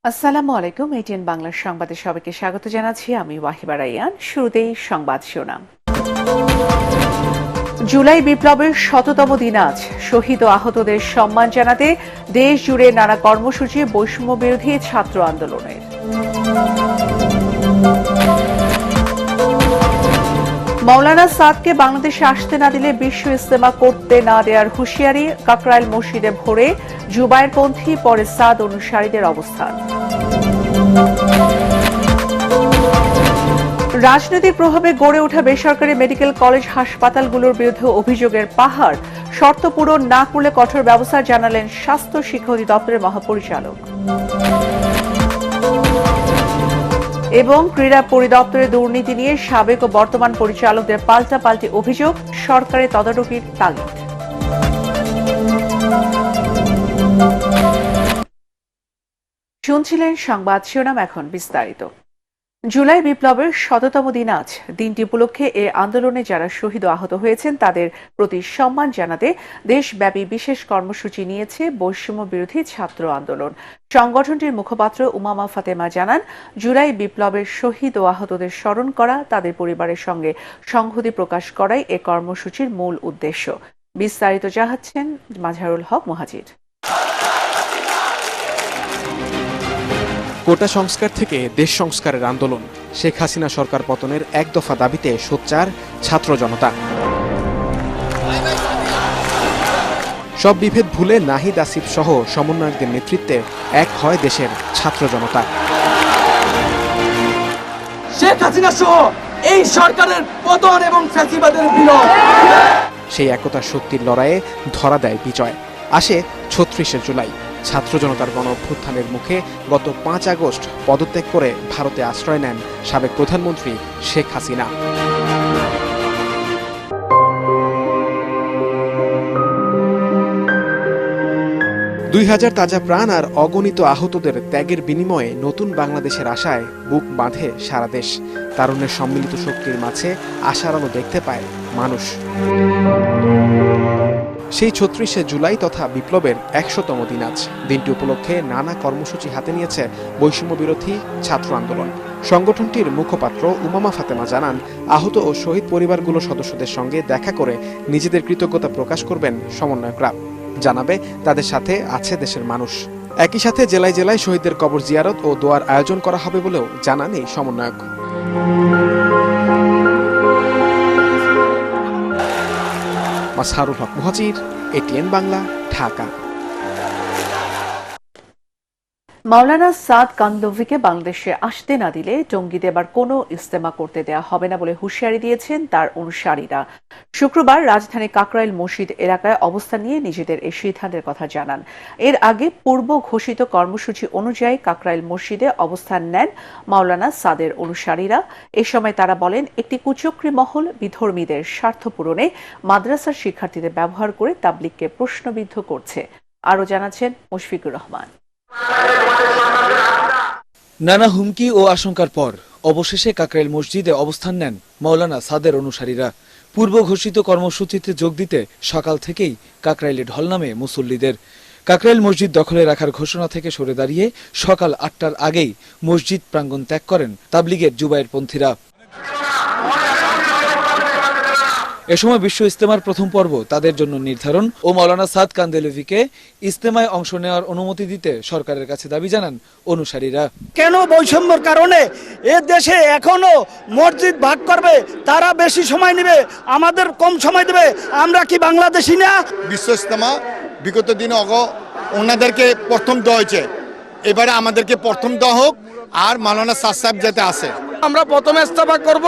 আসসালামু আলাইকুম। এটিএন বাংলার সংবাদে সবাইকে স্বাগত জানাচ্ছি। আমি ওয়াহিবা রাইয়ান। শুরুতেই সংবাদ শিরোনাম। জুলাই বিপ্লবের ১০০তম দিন আজ। শহীদ ও আহতদের সম্মান জানাতে দেশ জুড়ে নানা কর্মসূচি, বৈষম্য বিরোধী ছাত্র আন্দোলনের। মাওলানা সাদকে বাংলাদেশে আসতে না দিলে বিশ্ব ইজতেমা করতে না দেওয়ার হুঁশিয়ারি। কাকরাইল মসজিদে ভোরে জুবায়েরপন্থী, পরে সাদ অনুসারীদের অবস্থান। রাজনৈতিক প্রভাবে গড়ে ওঠা বেসরকারি মেডিকেল কলেজ হাসপাতালগুলোর বিরুদ্ধে অভিযোগের পাহাড়। শর্ত পূরণ না করলে কঠোর ব্যবস্থা জানালেন স্বাস্থ্য শিক্ষা অধিদপ্তরের মহাপরিচালক। এবং ক্রীড়া পরিদপ্তরে দুর্নীতি নিয়ে সাবেক ও বর্তমান পরিচালকদের পাল্টাপাল্টি অভিযোগ, সরকারের তদারকির তাগিদ। শুনছিলেন সংবাদ শিরোনাম, এখন বিস্তারিত। জুলাই বিপ্লবের ১০০তম দিন আজ। দিনটি উপলক্ষে এ আন্দোলনে যারা শহীদ ও আহত হয়েছেন তাদের প্রতি সম্মান জানাতে দেশব্যাপী বিশেষ কর্মসূচি নিয়েছে বৈষম্য বিরোধী ছাত্র আন্দোলন। সংগঠনটির মুখপাত্র উমামা ফাতেমা জানান, জুলাই বিপ্লবের শহীদ ও আহতদের স্মরণ করা, তাদের পরিবারের সঙ্গে সংহতি প্রকাশ করাই এ কর্মসূচির মূল উদ্দেশ্য। বিস্তারিত জানাচ্ছেন মাজহারুল হক মুহাজির। কোটা সংস্কার থেকে দেশ সংস্কারের আন্দোলন, শেখ হাসিনা সরকার পতনের এক দফা দাবিতে সোচ্চার ছাত্র জনতা। সব বিভেদ ভুলে নাহিদ আসিফ সহ সমন্বয়কদের নেতৃত্বে এক হয় দেশের ছাত্র জনতা। শেখ হাসিনা সহ এই সরকারের পতন এবং ফ্যাসিবাদের বিলোপ। সেই একতার শক্তির লড়াইয়ে ধরা দেয় বিজয়। আসে ৩৬শে জুলাই। ছাত্র জনতার গণ অভ্যুত্থানের মুখে গত ৫ আগস্ট পদত্যাগ করে ভারতে আশ্রয় নেন সাবেক প্রধানমন্ত্রী শেখ হাসিনা। ২০০০ তাজা প্রাণ আর অগণিত আহতদের ত্যাগের বিনিময়ে নতুন বাংলাদেশের আশায় বুক বাঁধে সারা দেশ। তারুণ্যের সম্মিলিত শক্তির মাঝে আশার আলো দেখতে পায় মানুষ। সেই ৩৬শে জুলাই তথা বিপ্লবের ১০০তম দিন আজ। দিনটি উপলক্ষে নানা কর্মসূচি হাতে নিয়েছে বৈষম্য বিরোধী ছাত্র আন্দোলন। সংগঠনটির মুখপাত্র উমামা ফাতেমা জানান, আহত ও শহীদ পরিবারগুলোর সদস্যদের সঙ্গে দেখা করে নিজেদের কৃতজ্ঞতা প্রকাশ করবেন সমন্বয়করা। জানাবে তাদের সাথে আছে দেশের মানুষ। একই সাথে জেলায় জেলায় শহীদদের কবর জিয়ারত ও দোয়ার আয়োজন করা হবে বলেও জানান এই সমন্বয়ক। মাজহারুল হক মুহাজির, এটিএন বাংলা, ঢাকা। মাওলানা সাদ কান্দলভিকে বাংলাদেশে আসতে না দিলে টঙ্গীতে এবার কোনো ইজতেমা করতে দেওয়া হবে না বলে হুঁশিয়ারি দিয়েছেন তার অনুসারীরা। শুক্রবার রাজধানীর কাকরাইল মসজিদ এলাকায় অবস্থান নিয়ে নিজেদের এই সিদ্ধান্তের কথা জানান। এর আগে পূর্ব ঘোষিত কর্মসূচি অনুযায়ী কাকরাইল মসজিদে অবস্থান নেন মাওলানা সাদের অনুসারীরা। এ সময় তারা বলেন, একটি কুচক্রী মহল বিধর্মীদের স্বার্থ পূরণে মাদ্রাসার শিক্ষার্থীদের ব্যবহার করে তাবলিগকে প্রশ্নবিদ্ধ করছে। আরও জানাচ্ছেন মুশফিকুর রহমান। নানা হুমকি ও আশঙ্কার পর অবশেষে কাকরাইল মসজিদে অবস্থান নেন মাওলানা সাদের অনুসারীরা। পূর্ব ঘোষিত কর্মসূচিতে যোগ দিতে সকাল থেকেই কাকরাইলে ঢল নামে মুসল্লিদের। কাকরাইল মসজিদ দখলে রাখার ঘোষণা থেকে সরে দাঁড়িয়ে সকাল ৮টার আগেই মসজিদ প্রাঙ্গণ ত্যাগ করেন তাবলিগের জুবায়েরপন্থীরা। এ সময় বিশ্ব ইজতেমার প্রথম পর্ব তাদের জন্য নির্ধারণ ও মাওলানা সাদ কান্দেলভিকে ইজতেমায় অংশ নেওয়ার অনুমতি দিতে সরকারের কাছে দাবি জানান অনুসারীরা। কেন বৈষম্যের কারণে এ দেশে এখনো মসজিদ ভাগ করবে, তারা বেশি সময় নেবে, আমাদের কম সময় দেবে? আমরা কি বাংলাদেশি না? বিশ্ব ইজতেমা বিগত দিনে ওনাদেরকে প্রথম দেওয়া হয়েছে, এবারে আমাদেরকে প্রথম দেওয়া হোক, আর মাওলানা সাদ সাহেব যাতে আসে। আমরা প্রথমে ইস্তফা করব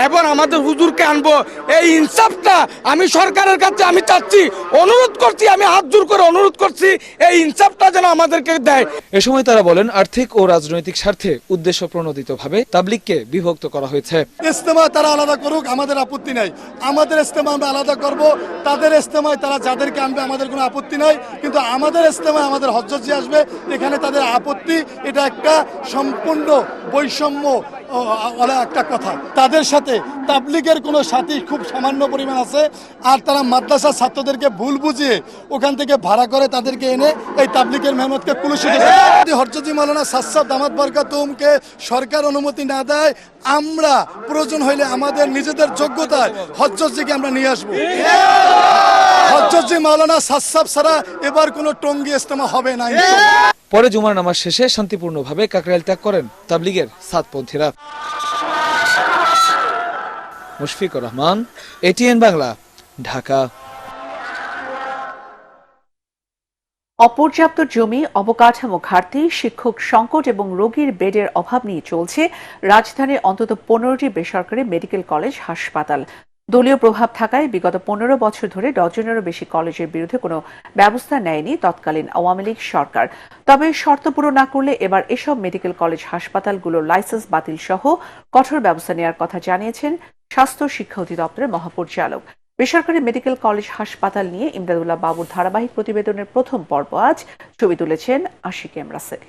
এবং আমাদের হুজুরকে আনবো। এই ইনসাফটা আমি সরকারের কাছে আমি চাচ্ছি, অনুরোধ করছি, আমি হাত জোর করে অনুরোধ করছি, এই ইনসাফটা যেন আমাদেরকে দেয়। এ সময় তারা বলেন, আর্থিক ও রাজনৈতিক স্বার্থে উদ্দেশ্য প্রণোদিতভাবে তাবলিগকে বিভক্ত করা হয়েছে। ইজতেমা তারা আলাদা করুক, আমাদের আপত্তি নাই। আমাদের ইজতেমা আমরা আলাদা করব, তাদের ইজতেমায় তারা যাদেরকে আনবে আমাদের কোনো আপত্তি নাই। কিন্তু আমাদের ইজতেমায় আমাদের হজ্জজি আসবে, এখানে তাদের আপত্তি। এটা একটা সম্পূর্ণ বৈষম্য একটা কথা, তাদের সাথে তাবলিগের কোনো সাথী খুব সামান্য পরিমাণ আছে, আর তারা মাদ্রাসার ছাত্রদেরকে ভুল বুঝিয়ে ওখান থেকে ভাড়া করে তাদেরকে এনে এই তাবলিগের মেহনতকে কুলুষিত করে। যদি হযরত মাওলানা সাদ সাহেব দামাত বরকাতুহুমকে সরকার অনুমতি না দেয়, আমরা প্রয়োজন হইলে আমাদের নিজেদের যোগ্যতায় হযরতজিকে আমরা নিয়ে আসবো। হযরতজি মাওলানা সাদ সাহেব ছাড়া এবার কোনো টঙ্গী ইজতেমা হবে না। পরে জুমার নামাজ শেষে শান্তিপূর্ণভাবে কাকরাইল ত্যাগ করেন তাবলিগের সাতপন্থীরা। মুশফিকুর রহমান, এটিএন বাংলা, ঢাকা। অপর্যাপ্ত জমি, অবকাঠামো ঘাটতি, শিক্ষক সংকট এবং রোগীর বেডের অভাব নিয়ে চলছে রাজধানীর অন্তত 15টি বেসরকারি মেডিকেল কলেজ হাসপাতাল। দলীয় প্রভাব থাকায় বিগত 15 বছর ধরে ডজনেরও বেশি কলেজের বিরুদ্ধে কোনো ব্যবস্থা নেয়নি তৎকালীন আওয়ামী লীগ সরকার। তবে শর্ত পূরণ না করলে এবার এসব মেডিকেল কলেজ হাসপাতালগুলোর লাইসেন্স বাতিল সহ কঠোর ব্যবস্থা নেওয়ার কথা জানিয়েছেন স্বাস্থ্য শিক্ষা অধিদপ্তরের মহাপরিচালক। বেসরকারি মেডিকেল কলেজ হাসপাতাল নিয়ে ইমদাদুল্লাহ বাবুর ধারাবাহিক প্রতিবেদনের প্রথম পর্ব আজ। ছবি তুলেছেন আশিক এম রাসেল।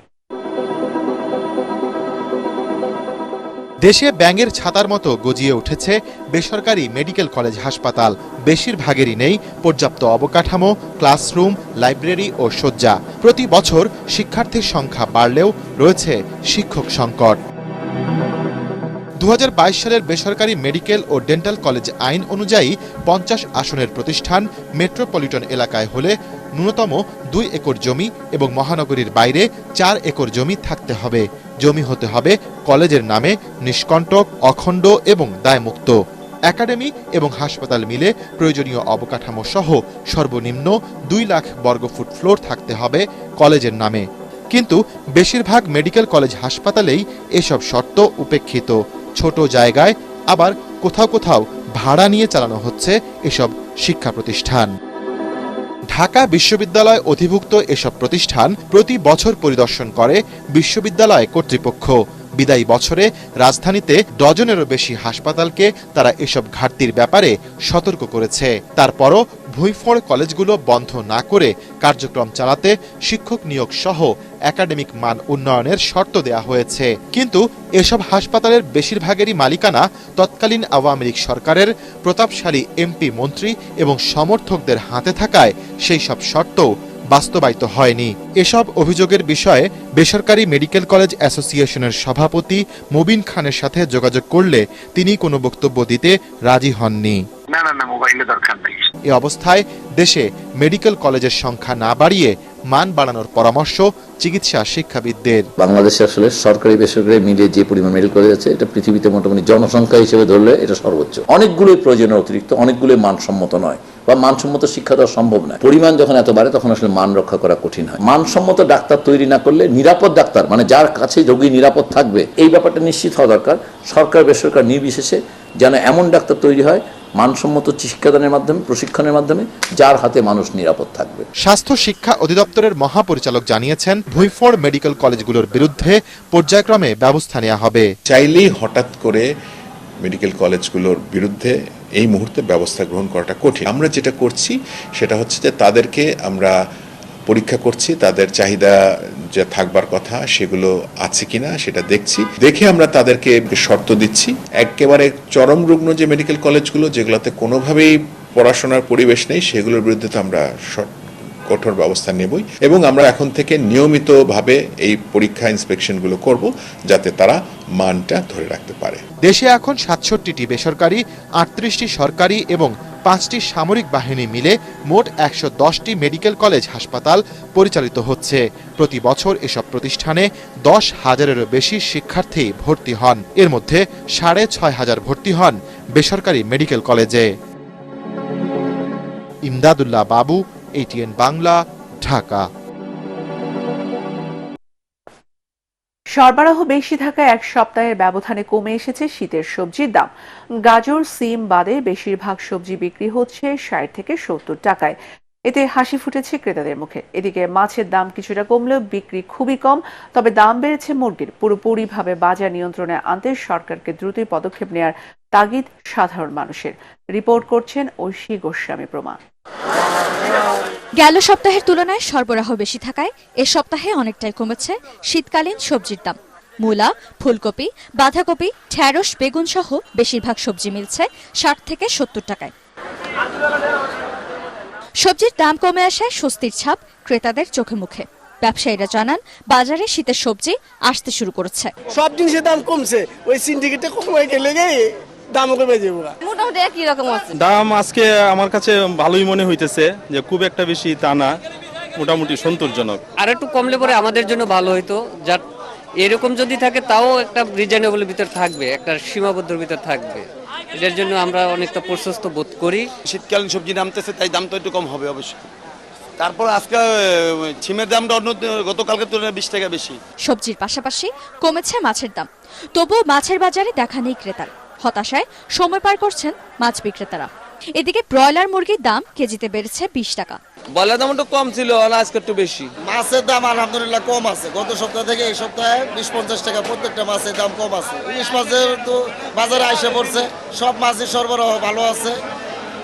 দেশে ব্যাঙের ছাতার মতো গজিয়ে উঠেছে বেসরকারি মেডিকেল কলেজ হাসপাতাল। বেশিরভাগেরই নেই পর্যাপ্ত অবকাঠামো, ক্লাসরুম, লাইব্রেরি ও শয্যা। প্রতি বছর শিক্ষার্থীর সংখ্যা বাড়লেও রয়েছে শিক্ষক সংকট। 2022 সালের বেসরকারি মেডিকেল ও ডেন্টাল কলেজ আইন অনুযায়ী 50 আসনের প্রতিষ্ঠান মেট্রোপলিটন এলাকায় হলে ন্যূনতম 2 একর জমি এবং মহানগরীর বাইরে 4 একর জমি থাকতে হবে। জমি হতে হবে কলেজের নামে, নিষ্কণ্টক, অখণ্ড এবং দায়মুক্ত। একাডেমি এবং হাসপাতাল মিলে প্রয়োজনীয় অবকাঠামো সহ সর্বনিম্ন 2 লাখ বর্গফুট ফ্লোর থাকতে হবে কলেজের নামে। কিন্তু বেশিরভাগ মেডিকেল কলেজ হাসপাতালেই এসব শর্ত উপেক্ষিত। ছোট জায়গায়, আবার কোথাও কোথাও ভাড়া নিয়ে চালানো হচ্ছে এসব শিক্ষা প্রতিষ্ঠান। ঢাকা বিশ্ববিদ্যালয় অধিভুক্ত এসব প্রতিষ্ঠান প্রতি বছর পরিদর্শন করে বিশ্ববিদ্যালয় কর্তৃপক্ষ। বিদায়ী বছরে রাজধানীতে ডজনেরও বেশি হাসপাতালকে তারা এসব ঘাটতির ব্যাপারে সতর্ক করেছে। তারপরও ভুঁইফোড় কলেজগুলো বন্ধ না করে কার্যক্রম চালাতে শিক্ষক নিয়োগ সহ একাডেমিক মান উন্নয়নের শর্ত দেয়া হয়েছে। কিন্তু এসব হাসপাতালের বেশিরভাগেরই মালিকানা তৎকালীন আওয়ামী লীগ সরকারের প্রতাপশালী এমপি, মন্ত্রী এবং সমর্থকদের হাতে থাকায় সেই সব শর্ত বাস্তবায়িত হয়নি। এসব অভিযোগের বিষয়ে বেসরকারি মেডিকেল কলেজ অ্যাসোসিয়েশনের সভাপতি মুবিন খানের সাথে যোগাযোগ করলে তিনি কোনো বক্তব্য দিতে রাজি হননি। না, মোবাইলে দরকার নেই। এ অবস্থায় দেশে মেডিকেল কলেজের সংখ্যা না বাড়িয়ে মান বাড়ানোর পরামর্শ চিকিৎসা শিক্ষাবিদদের। বাংলাদেশে আসলে সরকারি বেসরকারি মিলিয়ে যে পরিমাণ মেডিকেল কলেজ আছে, এটা পৃথিবীতে মোটামুটি জনসংখ্যা হিসেবে ধরলে এটা সর্বোচ্চ। অনেকগুলোই প্রয়োজনের অতিরিক্ত, অনেকগুলোই মানসম্মত নয় বা মানসম্মত শিক্ষা দেওয়া সম্ভব নয়। পরিমাণ যখন এত বাড়ে তখন আসলে মান রক্ষা করা কঠিন হয়। মানসম্মত ডাক্তার তৈরি না করলে নিরাপদ ডাক্তার, মানে যার কাছে রোগী নিরাপদ থাকবে, এই ব্যাপারটা নিশ্চিত হওয়া দরকার। সরকার বেসরকার নির্বিশেষে যেন এমন ডাক্তার তৈরি হয় মানসম্মত শিক্ষাদানের মাধ্যমে, প্রশিক্ষণের মাধ্যমে, যার হাতে মানুষ নিরাপদ থাকবে। স্বাস্থ্য শিক্ষা অধিদপ্তরের মহাপরিচালক জানিয়েছেন, ভুঁইফোড় মেডিকেল কলেজগুলোর বিরুদ্ধে পর্যায়ক্রমে ব্যবস্থা নেওয়া হবে। চাইলেই হঠাৎ করে মেডিকেল কলেজগুলোর বিরুদ্ধে এই মুহূর্তে ব্যবস্থা গ্রহণ করাটা কঠিন। আমরা যেটা করছি সেটা হচ্ছে যে তাদেরকে আমরা পরীক্ষা করছি, তাদের চাহিদা যে থাকবার কথা সেগুলো আছে কিনা সেটা দেখছি, দেখে আমরা তাদেরকে শর্ত দিচ্ছি। একেবারে চরম রুগ্ন যে মেডিকেল কলেজগুলো যেগুলোতে কোনোভাবেই পড়াশোনার পরিবেশ নেই, সেগুলোর বিরুদ্ধে তো আমরা কঠোর ব্যবস্থা নেবই এবং আমরা এখন থেকে নিয়মিতভাবে এই পরীক্ষা ইন্সপেকশনগুলো করব যাতে তারা মানটা ধরে রাখতে পারে। দেশে এখন 67টি বেসরকারি, 38টি সরকারি এবং 5টি সামরিক বাহিনী মিলে মোট 110টি মেডিকেল কলেজ হাসপাতাল পরিচালিত হচ্ছে। প্রতি বছর এসব প্রতিষ্ঠানে 10,000-এরও বেশি শিক্ষার্থী ভর্তি হন। এর মধ্যে 6,500 ভর্তি হন বেসরকারি মেডিকেল কলেজে। ইমদাদুল্লাহ বাবু, এটিএন বাংলা, ঢাকা। সরবরাহ বেশি থাকায় এক সপ্তাহের ব্যবধানে কমে এসেছে শীতের সবজির দাম। গাজর, সিম বাদে বেশিরভাগ সবজি বিক্রি হচ্ছে 60 থেকে 70 টাকায়। এতে হাসি ফুটেছে ক্রেতাদের মুখে। এদিকে মাছের দাম কিছুটা কমলেও বিক্রি খুবই কম। তবে দাম বেড়েছে মুরগির। পুরোপুরিভাবে বাজার নিয়ন্ত্রণে আনতে সরকারকে দ্রুতই পদক্ষেপ নেওয়ার তাগিদ সাধারণ মানুষের। রিপোর্ট করছেন ঐশী গোস্বামী প্রমা। গেল সপ্তাহের তুলনায় সরবরাহ বেশি থাকায় এ সপ্তাহে অনেকটাই কমেছে শীতকালীন সবজির দাম। মূলা, ফুলকপি, বাঁধাকপি, ঢেঁড়স, বেগুন সহ বেশিরভাগ সবজি মিলছে 60 থেকে 70 টাকায়। সবজির দাম কমে আসায় স্বস্তির ছাপ ক্রেতাদের চোখে মুখে। ব্যবসায়ীরা জানান, বাজারে শীতের সবজি আসতে শুরু করেছে। সব জিনিসের দাম কমছে, ওই সিন্ডিকেটে কমে গেলে দাম কমে যাবো। মোটামুটি একই রকম আছে দাম। আজকে আমার কাছে ভালোই মনে হইতেছে, যে খুব একটা বেশি তা না, মোটামুটি সন্তোষজনক। আর একটু কমলে পরে আমাদের জন্য ভালো হইতো। যার এরকম যদি থাকে তাও একটা রিজনেবল ভিতর থাকবে, একটা সীমাবদ্ধর ভিতর থাকবে। এটার জন্য আমরা অনেকটা প্রশস্ত বোধ করি। শীতকালীন সবজি নামতেছে, তাই দাম তো একটু কম হবে অবশ্যই। তারপর আজকে ছিমের দামটা অন্য গতকালকের তুলনায় 20 টাকা বেশি। সবজির পাশাপাশি কমেছে মাছের দাম, তবুও মাছের বাজারে দেখা নেই ক্রেতার। হতাশায় সময় পার করছেন মাছ বিক্রেতারা। এদিকে ব্রয়লার মুরগির দাম কেজিতে বেড়েছে 20 টাকা। বলার দাম একটু কম ছিল, আজকে একটু বেশি। মাছের দাম আলহামদুলিল্লাহ কম আছে। গত সপ্তাহ থেকে এই সপ্তাহে 20-50 টাকা প্রত্যেকটা মাছের দাম কম আছে। ইলিশ মাছের তো বাজারে আইসা পড়ছে, সব মাছের সরবরাহ ভালো আছে,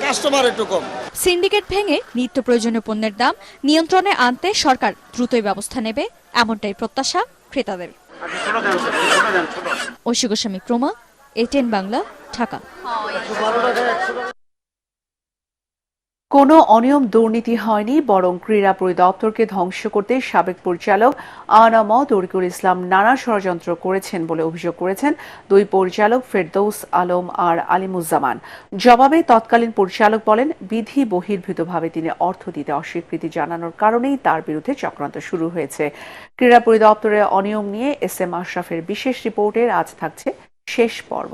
কাস্টমার একটু কম। সিন্ডিকেট ভেঙে নিত্য প্রয়োজনীয় পণ্যের দাম নিয়ন্ত্রণে আনতে সরকার দ্রুতই ব্যবস্থা নেবে, এমনটাই প্রত্যাশা ক্রেতাদের। ঐশী গোস্বামী, প্রমা, ATN বাংলা, ঢাকা। কোনো অনিয়ম দুর্নীতি হয়নি, বরং ক্রীড়া পরিদপ্তরকে ধ্বংস করতে সাবেক পরিচালক আনাম তরিকুল ইসলাম নানা ষড়যন্ত্র করেছেন বলে অভিযোগ করেছেন দুই পরিচালক ফেরদৌস আলম আর আলিমুজ্জামান। জবাবে তৎকালীন পরিচালক বলেন, বিধি বহির্ভূতভাবে তিনি অর্থ দিতে অস্বীকৃতি জানানোর কারণেই তার বিরুদ্ধে চক্রান্ত শুরু হয়েছে। ক্রীড়া পরিদপ্তরের অনিয়ম নিয়ে SM আশরাফের বিশেষ রিপোর্টের আজ থাকছে শেষ পর্ব।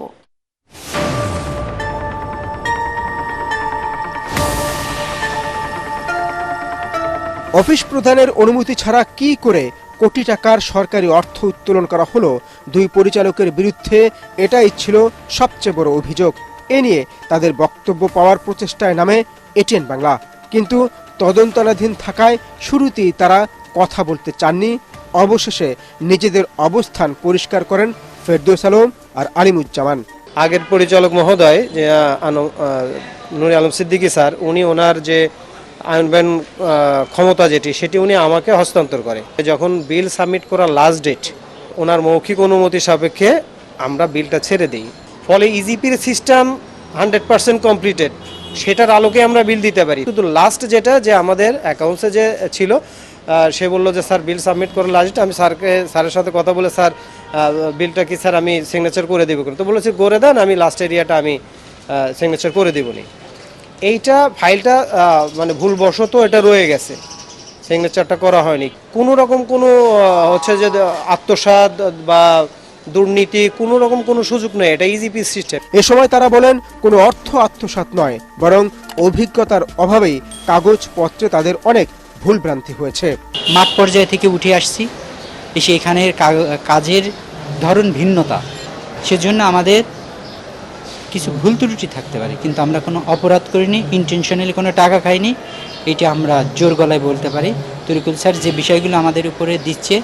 অফিস প্রধানের অনুমতি ছাড়া কি করে কোটি টাকার সরকারি অর্থ উত্তোলন করা হলো দুই পরিচালকের বিরুদ্ধে, এটাই ছিল সবচেয়ে বড় অভিযোগ। এ নিয়ে তাদের বক্তব্য পাওয়ার প্রচেষ্টায় নামে ATN বাংলা, কিন্তু তদন্তনাধীন থাকায় শুরুতেই তারা কথা বলতে চাননি। অবশেষে নিজেদের অবস্থান পরিষ্কার করেন ফেরদৌস আলম আর আলিমুজ্জামান। আগের পরিচালক মহোদয় যে নুরে আলম সিদ্দিকী স্যার, উনি ওনার যে আইনবান ক্ষমতা সেটি উনি আমাকে হস্তান্তর করে। যখন বিল সাবমিট করার লাস্ট ডেট, ওনার মৌখিক অনুমতি সাপেক্ষে আমরা বিলটা ছেড়ে দিই। ফলে ইজিপির সিস্টেম 100% কমপ্লিটেড, সেটার আলোকে আমরা বিল দিতে পারি। কিন্তু লাস্ট যেটা যে আমাদের অ্যাকাউন্টসে যে ছিল, সে বললো যে স্যার বিল সাবমিট করার লাস্ট, আমি স্যারের সাথে কথা বলে, স্যার বিলটা কি স্যার আমি সিগনেচার করে দেবো, তো বলেছি করে দেন, আমি লাস্ট এরিয়াটা আমি সিগনেচার করে দেবনি। এইটা ফাইলটা মানে ভুলবশত এটা রয়ে গেছে, সিগনেচারটা করা হয়নি। কোনো রকম কোনো হচ্ছে যে আত্মসাৎ বা দুর্নীতি কোনো রকম কোনো সুযোগ নেই, এটা ইজিপি সিস্টেম। এ সময় তারা বলেন, কোনো অর্থ আত্মসাৎ নয়, বরং অভিজ্ঞতার অভাবেই কাগজপত্রে তাদের অনেক ভুলভ্রান্তি হয়েছে। মাঠ পর্যায়ে থেকে উঠে আসছি, এসে এখানের কাজের ধরন ভিন্নতা, সেজন্য আমাদের কিছু ভুল ত্রুটি থাকতে পারে, কিন্তু আমরা কোনো অপরাধ করিনি, ইন্টেনশনালি কোনো টাকা খাইনি, এটা আমরা জোর গলায় বলতে পারি। তরিকুল স্যার যে বিষয়গুলো আমাদের উপরে দিচ্ছে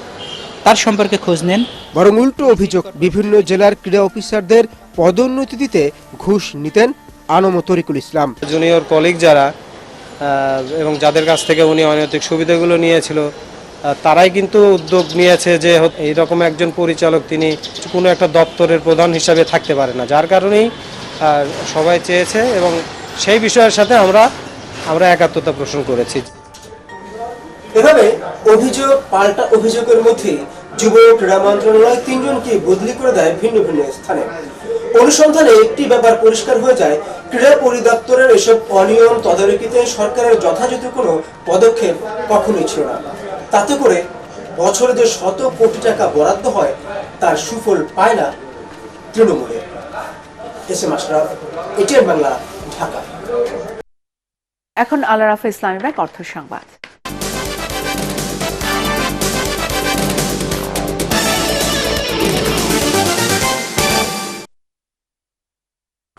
তার সম্পর্কে খোঁজ নেন। বরং উল্টো অভিযোগ, বিভিন্ন জেলার ক্রীড়া অফিসারদের পদোন্নতি দিতে ঘুষ নিতেন আনাম তরিকুল ইসলাম। জুনিয়র কলিগ যারা এবং যাদের কাছ থেকে উনি অনৈতিক সুবিধাগুলো নিয়েছিল, তারাই কিন্তু উদ্যোগ নিয়েছে যে এইরকম একজন পরিচালক তিনি কোনো একটা দপ্তরের প্রধান হিসাবে থাকতে পারে না, যার কারণেই সবাই চেয়েছে এবং সেই বিষয়ের সাথে আমরা একাত্মতা পোষণ করেছি। এভাবে অভিযোগ পাল্টা অভিযোগের মধ্যে যুব ক্রীড়া মন্ত্রণালয় 3 জনকে বদলি করে দেয় ভিন্ন ভিন্ন স্থানে। অনুসন্ধানে একটি ব্যাপার পরিষ্কার হয়ে যায়, ক্রীড়া পরিদপ্তরের এসব অনিয়ম তদারকিতে সরকারের যথাযথ কোনো পদক্ষেপ কখনোই ছিল না। তাতে করে বছরে যে শত কোটি টাকা বরাদ্দ হয় তার সুফল পায় না তৃণমূলে। SM Ashraf, ATN Bangla, Dhaka. এখন আলা রাফা ইসলামী ব্যাংক অর্থ সংবাদ।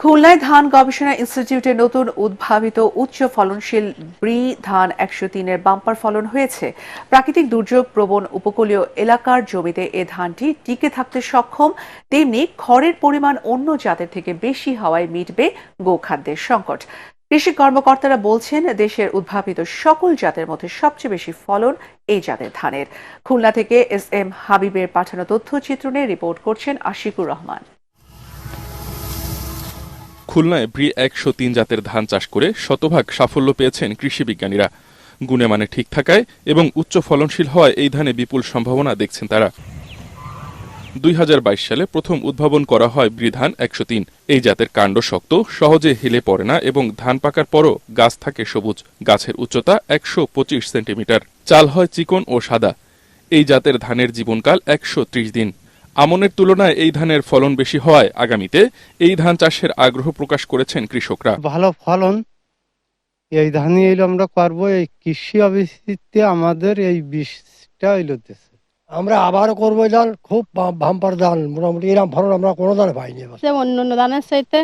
খুলনায় ধান গবেষণা ইনস্টিটিউটে নতুন উদ্ভাবিত উচ্চ ফলনশীল ব্রি ধান 103-এর বাম্পার ফলন হয়েছে। প্রাকৃতিক দুর্যোগ প্রবণ উপকূলীয় এলাকার জমিতে এ ধানটি টিকে থাকতে সক্ষম, তেমনি খড়ের পরিমাণ অন্য জাতের থেকে বেশি হওয়ায় মিটবে গোখাদ্যের সংকট। কৃষি কর্মকর্তারা বলছেন দেশের উদ্ভাবিত সকল জাতের মধ্যে সবচেয়ে বেশি ফলন এই জাতের ধানের। খুলনা থেকে SM হাবিবের পাঠানো তথ্যচিত্রণে রিপোর্ট করছেন আশিকুর রহমান। খুলনায় ব্রি 103 জাতের ধান চাষ করে শতভাগ সাফল্য পেয়েছেন কৃষি বিজ্ঞানীরা। গুণে মানে ঠিক থাকায় এবং উচ্চ ফলনশীল হওয়ায় এই ধানে বিপুল সম্ভাবনা দেখছেন তারা। 2022 সালে প্রথম উদ্ভাবন করা হয় ব্রি ধান 103। এই জাতের কাণ্ড শক্ত, সহজে হেলে পড়ে না এবং ধান পাকার পরও গাছ থাকে সবুজ। গাছের উচ্চতা 125 সেন্টিমিটার। চাল হয় চিকন ও সাদা। এই জাতের ধানের জীবনকাল 130 দিন। আমনের তুলনায় এই ধানের ফলন বেশি হওয়ায় আগামীতে এই ধান চাষের আগ্রহ প্রকাশ করেছেন কৃষকরা। ভালো ফলন এই ধানই আমরা করবো। এই কৃষি অফিসে আমাদের এই বীজটা দিচ্ছে। আমরা আবার করবো ধান, খুব বাম্পার ধান, মোটামুটি এরকম ফলন আমরা কোনো ধান পাইনি। অন্য ধানের চাইতে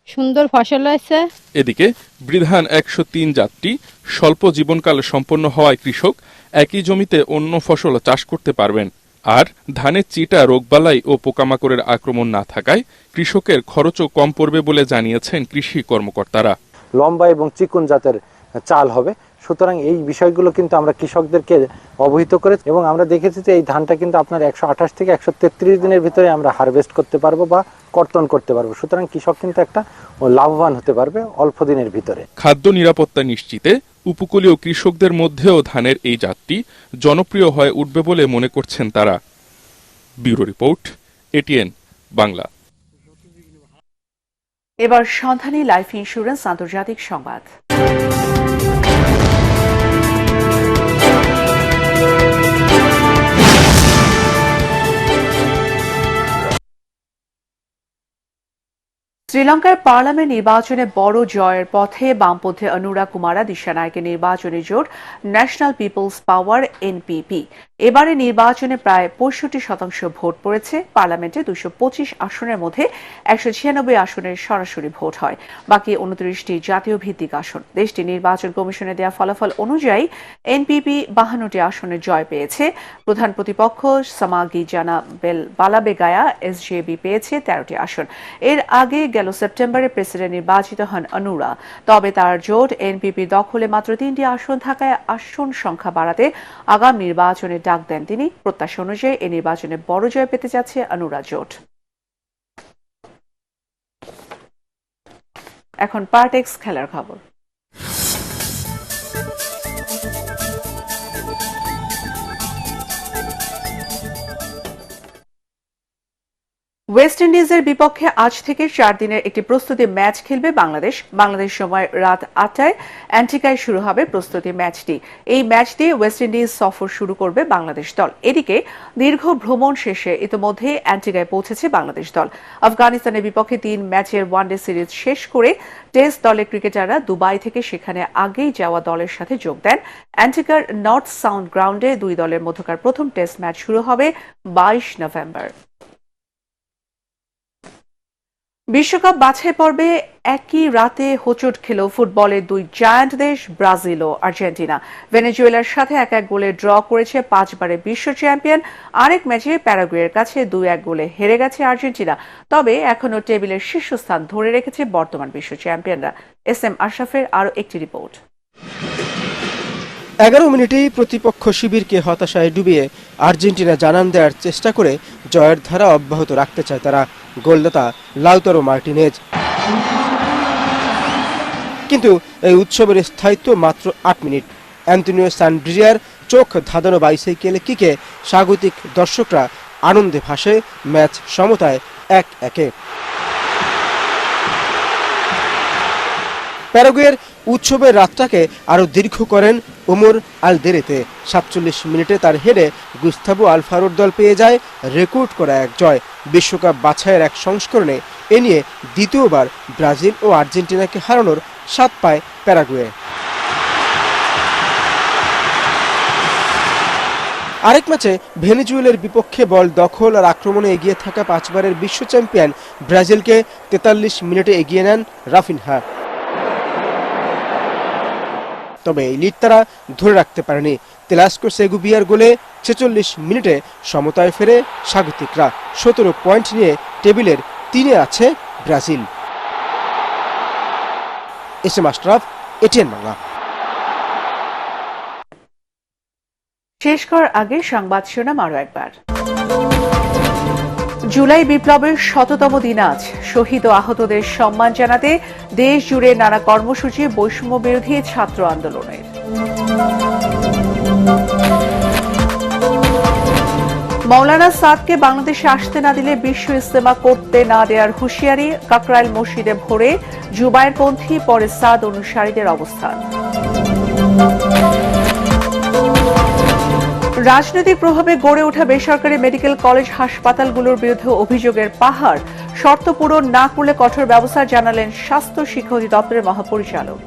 সুন্দর ফসল হয়েছে। এদিকে ব্রি ধান 103 জাতটি স্বল্প জীবনকাল সম্পন্ন হওয়ায় কৃষক একই জমিতে অন্য ফসল চাষ করতে পারবেন। আর ধানের চিটা, রোগবালাই ও পোকামাকড়ের আক্রমণ না থাকায় কৃষকের খরচও কম পড়বে বলে জানিয়েছেন কৃষি কর্মকর্তারা। লম্বা এবং চিকন জাতের চাল হবে, সুতরাং এই বিষয়গুলো কিন্তু আমরা কৃষকদেরকে অবহিত করে এবং আমরা দেখেছি যে এই ধানটা কিন্তু আপনার 128 থেকে 133 দিনের ভিতরে আমরা হারভেস্ট করতে পারবো বা কর্তন করতে পারবো। সুতরাং কৃষক কিন্তু একটা লাভবান হতে পারবে অল্প দিনের ভিতরে। খাদ্য নিরাপত্তা নিশ্চিতে উপকূলীয় কৃষকদের মধ্যেও ধানের এই জাতটি জনপ্রিয় হয়ে উঠবে বলে মনে করছেন তারা। Bureau report, ATN Bangla. এবার সন্ধানী লাইফ ইন্স্যুরেন্স আন্তর্জাতিক সংবাদ। শ্রীলঙ্কার পার্লামেন্ট নির্বাচনে বড় জয়ের পথে বামপন্থী অনুরা কুমারা দিশানায়কের নির্বাচনী জোট ন্যাশনাল পিপলস পাওয়ার NPP। এবারে নির্বাচনে প্রায় 65% ভোট পড়েছে। পার্লামেন্টে 225 আসনের মধ্যে 196 আসনের সরাসরি ভোট হয়। বাকি 29টি জাতীয় ভিত্তিক আসন। দেশটির নির্বাচন কমিশনে দেওয়া ফলাফল অনুযায়ী NPP 52টি আসনে জয় পেয়েছে। প্রধান প্রতিপক্ষ সামাগি জানা বালাবেগায়া SJB পেয়েছে 13টি আসন। এর আগে গেল সেপ্টেম্বরে প্রেসিডেন্ট নির্বাচিত হন অনুরা। তবে তার জোট NPP দখলে মাত্র 3টি আসন থাকায় আসন সংখ্যা বাড়াতে আগামী নির্বাচনে ডাক দেন তিনি। প্রত্যাশা অনুযায়ী এই নির্বাচনে বড় জয় পেতে যাচ্ছে অনুরা জোট। এখন পার্টেক্স খেলার খবর। ওয়েস্ট ইন্ডিজের বিপক্ষে আজ থেকে 4 দিনের একটি প্রস্তুতি ম্যাচ খেলবে বাংলাদেশ সময় রাত 8টায় অ্যান্টিগায় শুরু হবে প্রস্তুতি ম্যাচটি। এই ম্যাচ দিয়ে ওয়েস্ট ইন্ডিজ সফর শুরু করবে বাংলাদেশ দল। এদিকে দীর্ঘ ভ্রমণ শেষে ইতিমধ্যে অ্যান্টিগায় পৌঁছেছে বাংলাদেশ দল। আফগানিস্তানের বিপক্ষে 3 ম্যাচের ওয়ানডে সিরিজ শেষ করে টেস্ট দলের ক্রিকেটাররা দুবাই থেকে সেখানে আগেই যাওয়া দলের সাথে যোগ দেন। অ্যান্টিগার নর্থ সাউন্ড গ্রাউন্ডে 2 দলের মধ্যকার প্রথম টেস্ট ম্যাচ শুরু হবে 22 নভেম্বর। বিশ্বকাপ বাছাই পর্বে একই রাতে হোঁচট খেল ফুটবলের 2 জায়ান্ট দেশ ব্রাজিল ও আর্জেন্টিনা। ভেনেজুয়েলার সাথে 1-1 গোলে ড্র করেছে 5 বারের বিশ্ব চ্যাম্পিয়ন। আরেক ম্যাচে প্যারাগুয়ের কাছে 2-1 গোলে হেরে গেছে আর্জেন্টিনা। তবে এখনও টেবিলের শীর্ষস্থান ধরে রেখেছে বর্তমান বিশ্ব চ্যাম্পিয়নরা। SM আশরাফের আরও একটি রিপোর্ট। 11 মিনিটেই প্রতিপক্ষ শিবিরকে হতাশায় ডুবিয়ে আর্জেন্টিনা জানান দেওয়ার চেষ্টা করে জয়ের ধারা অব্যাহত রাখতে চায় তারা। গোলদাতা লাউতারো মার্টিনেজ। কিন্তু এই উৎসবের স্থায়িত্ব মাত্র 8 মিনিট। অ্যান্টনিও সানব্রিয়ার চোখ ধাঁধানো বাইসাইকেলে কিকে স্বাগতিক দর্শকরা আনন্দে ভাসে। ম্যাচ সমতায় 1-1। প্যারাগুয়ের উৎসবের রাতটাকে আরও দীর্ঘ করেন ওমর আলদেরেতে। 47 মিনিটে তার হেডে গুস্তাভো আলফারোর দল পেয়ে যায় রেকর্ড করা এক জয়। বিশ্বকাপ বাছাইয়ের এক সংস্করণে এ নিয়ে দ্বিতীয়বার ব্রাজিল ও আর্জেন্টিনাকে হারানোর স্বাদ পায় প্যারাগুয়ে। আরেক ম্যাচে ভেনেজুয়েলার বিপক্ষে বল দখল আর আক্রমণে এগিয়ে থাকা 5 বারের বিশ্ব চ্যাম্পিয়ন ব্রাজিলকে 43 মিনিটে এগিয়ে নেন রাফিনহা। তবে এই লিড তারা ধরে রাখতে পারেনি। তেলাস্কো সেগুবিয়ার গোলে 46 মিনিটে সমতায় ফেরে স্বাগতিকরা। 17 পয়েন্ট নিয়ে টেবিলের 3-এ আছে Brazil. S M Ashraf, ATN Bangla. শেষ করার আগে সংবাদ শিরোনাম আরো একবার। জুলাই বিপ্লবের ১০০তম দিন আজ। শহীদ ও আহতদের সম্মান জানাতে দেশ জুড়ে নানা কর্মসূচি বৈষম্য বিরোধী ছাত্র আন্দোলনের। মৌলানা সাদকে বাংলাদেশে আসতে না দিলে বিশ্ব ইজতেমা করতে না দেওয়ার হুঁশিয়ারি। কাকরাইল মসজিদে ভোরে জুবায়েরপন্থী, পরে সাদ অনুসারীদের অবস্থান। রাজনৈতিক প্রভাবে গড়ে ওঠা বেসরকারি মেডিকেল কলেজ হাসপাতালগুলোর বিরুদ্ধে অভিযোগের পাহাড়। শর্ত পূরণ না করলে কঠোর ব্যবস্থা জানালেন স্বাস্থ্য শিক্ষা অধিদপ্তরের মহাপরিচালক।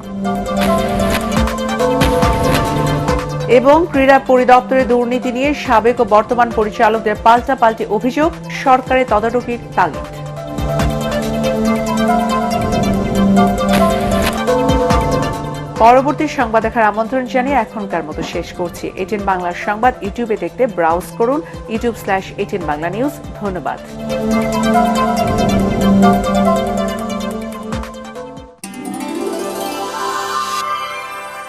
এবং ক্রীড়া পরিদপ্তরের দুর্নীতি নিয়ে সাবেক ও বর্তমান পরিচালকদের পাল্টাপাল্টি অভিযোগ, সরকারের তদারকির তাগিদ। পরবর্তী সংবাদ দেখার আমন্ত্রণ জানিয়ে এখনকার মতো শেষ করছি। এটিএন বাংলার সংবাদ ইউটিউবে দেখতে ব্রাউজ করুন youtube/ATN Bangla News। ধন্যবাদ।